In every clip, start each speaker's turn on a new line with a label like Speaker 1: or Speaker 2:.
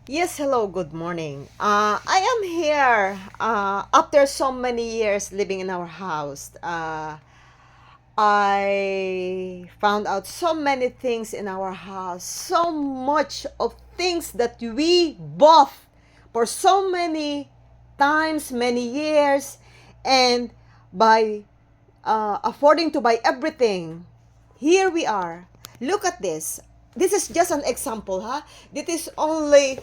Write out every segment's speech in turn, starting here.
Speaker 1: Yes, hello, good morning. I am here after so many years living in our house. I found out so many things in our house, so much of things that we bought for so many times, many years, and by affording to buy everything, here we are. Look at this. This is just an example, huh? This is only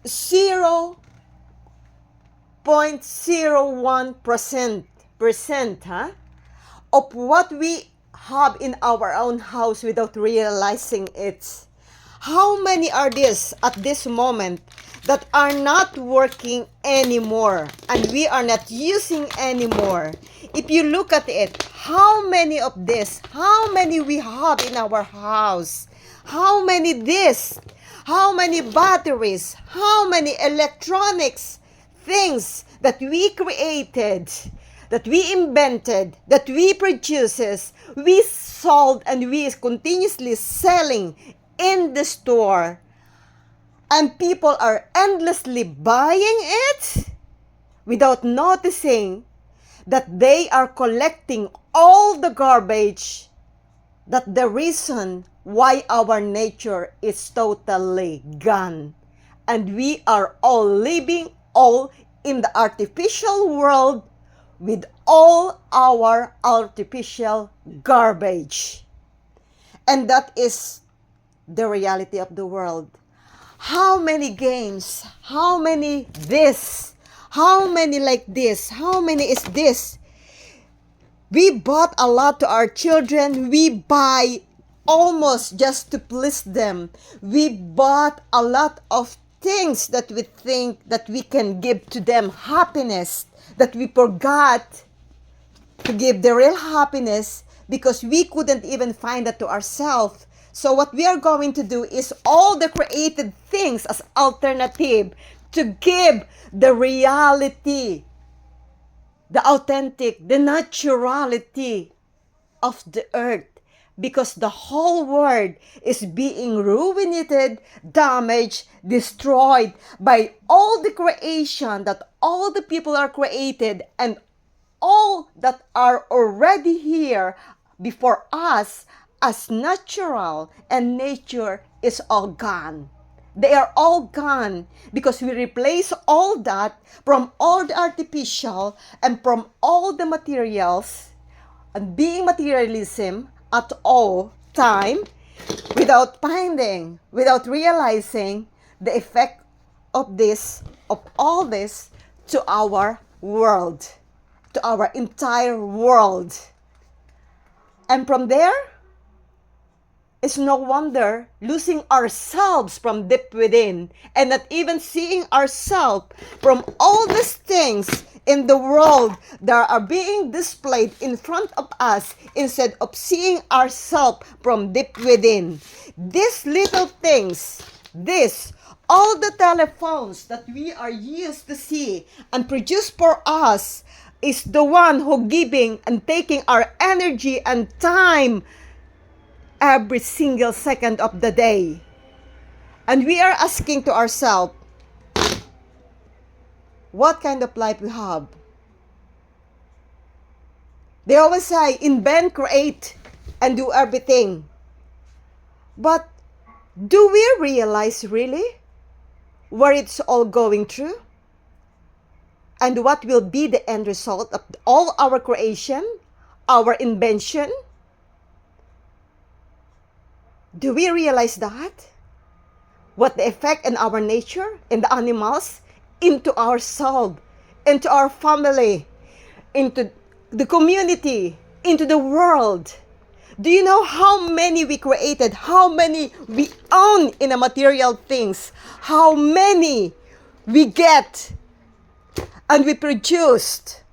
Speaker 1: 0.01% huh, of what we have in our own house without realizing it. How many are this at this moment that are not working anymore and we are not using anymore? If you look at it, how many of this, how many we have in our house? How many this? How many batteries? How many electronics things that we created, that we invented, that we produces, we sold and we continuously selling in the store, and people are endlessly buying it without noticing that they are collecting all the garbage, that the reason why our nature is totally gone and we are all living all in the artificial world with all our artificial garbage. And that is the reality of the world. How many games? How many this? How many like this? How many is this? We bought a lot to our children. We buy almost just to please them. We bought a lot of things that we think that we can give to them happiness, that we forgot to give the real happiness because we couldn't even find that to ourselves. So what we are going to do is all the created things as alternative to give the reality, the authentic, the naturality of the earth, because the whole world is being ruinated, damaged, destroyed by all the creation that all the people are created, and all that are already here before us as natural, and nature is all gone. They are all gone because we replace all that from all the artificial and from all the materials, and being materialism at all time without finding, without realizing the effect of this, of all this to our world, to our entire world. And from there, it's no wonder losing ourselves from deep within and not even seeing ourselves from all these things in the world that are being displayed in front of us instead of seeing ourselves from deep within. These little things, this, all the telephones that we are used to see and produce for us is the one who giving and taking our energy and time every single second of the day. And we are asking to ourselves, what kind of life we have? They always say, invent, create, and do everything. But do we realize really where it's all going through? And what will be the end result of all our creation, our invention? Do we realize that? What the effect in our nature, in the animals, into ourselves, into our family, into the community, into the world. Do you know how many we created? How many we own in the material things? How many we get and we produced?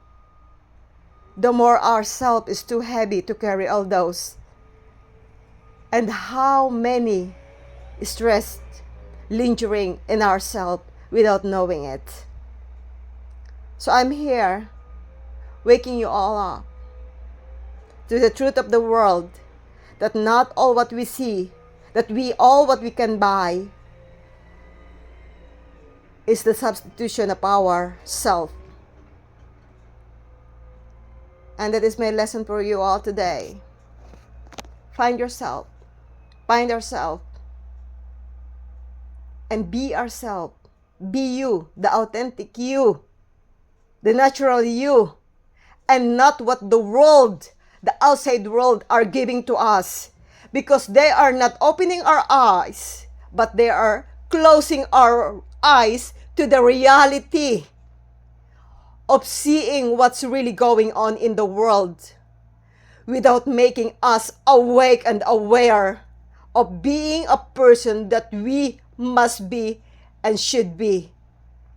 Speaker 1: The more ourself is too heavy to carry all those. And how many stressed, lingering in ourselves without knowing it. So I'm here, waking you all up to the truth of the world, that not all what we see, that we all what we can buy is the substitution of our self. And that is my lesson for you all today. Find yourself. Find ourselves. And be ourselves. Be you, the authentic you, the natural you, and not what the world, the outside world are giving to us. Because they are not opening our eyes, but they are closing our eyes to the reality of seeing what's really going on in the world without making us awake and aware of being a person that we must be and should be.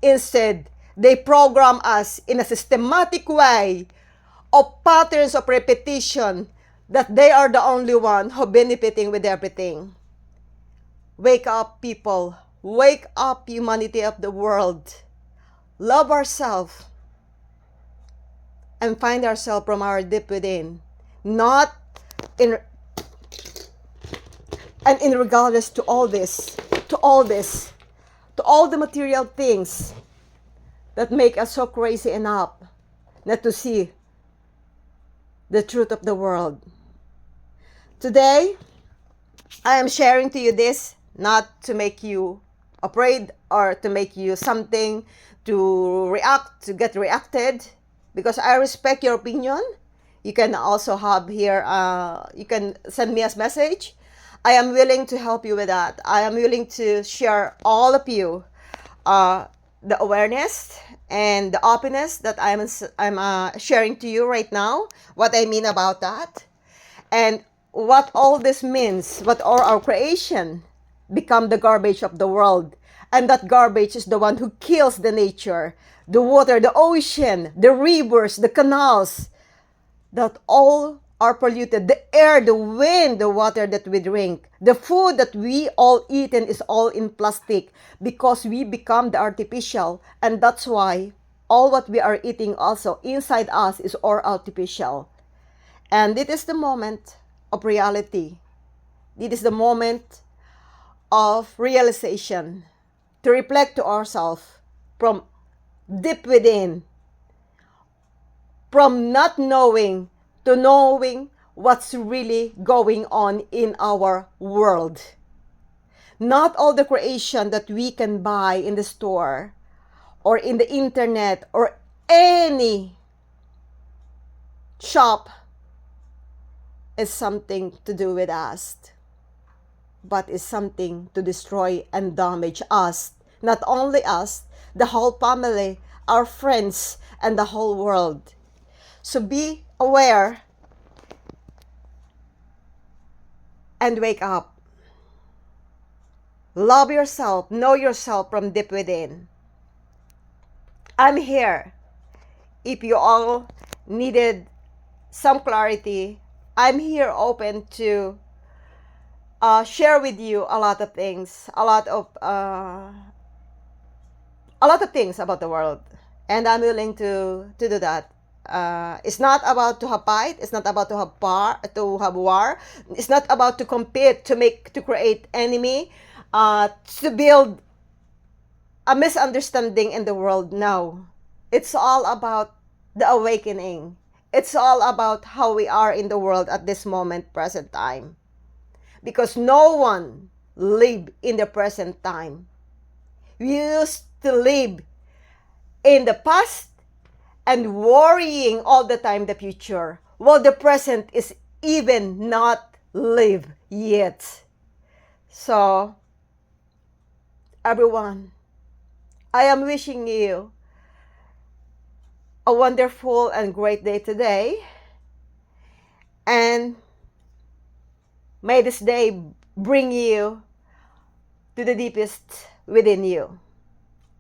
Speaker 1: Instead, they program us in a systematic way of patterns of repetition that they are the only one who benefiting with everything. Wake up, people. Wake up, humanity of the world. Love ourselves and find ourselves from our deep within. Not in and in regardless to all this, to all the material things that make us so crazy enough not to see the truth of the world. Today, I am sharing to you this not to make you afraid or to make you something to react, to get reacted, because I respect your opinion. You can also have here, you can send me a message. I am willing to help you with that. I am willing to share all of you the awareness and the openness that I'm sharing to you right now. What I mean about that, and what all this means. What all our creation become the garbage of the world, and that garbage is the one who kills the nature, the water, the ocean, the rivers, the canals, that all are polluted. The air, the wind, the water that we drink, the food that we all eat and is all in plastic because we become the artificial. And that's why all what we are eating also inside us is all artificial. And it is the moment of reality. It is the moment of realization to reflect to ourselves from deep within, from not knowing to knowing what's really going on in our world. Not all the creation that we can buy in the store or in the internet or any shop is something to do with us, but is something to destroy and damage us. Not only us, the whole family, our friends, and the whole world. So be aware and wake up. Love yourself, know yourself from deep within. I'm here. If you all needed some clarity, I'm here open to share with you a lot of things, a lot of things about the world, and I'm willing to do that. It's not about to have fight. It's not about to have war. It's not about to compete, to create enemy, to build a misunderstanding in the world. No, it's all about the awakening. It's all about how we are in the world at this moment, present time. Because no one live in the present time. We used to live in the past and worrying all the time the future, while the present is even not live yet. So, everyone, I am wishing you a wonderful and great day today. And may this day bring you to the deepest within you.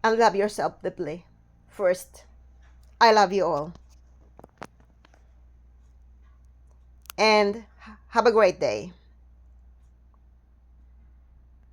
Speaker 1: And love yourself deeply. First, I love you all. And have a great day.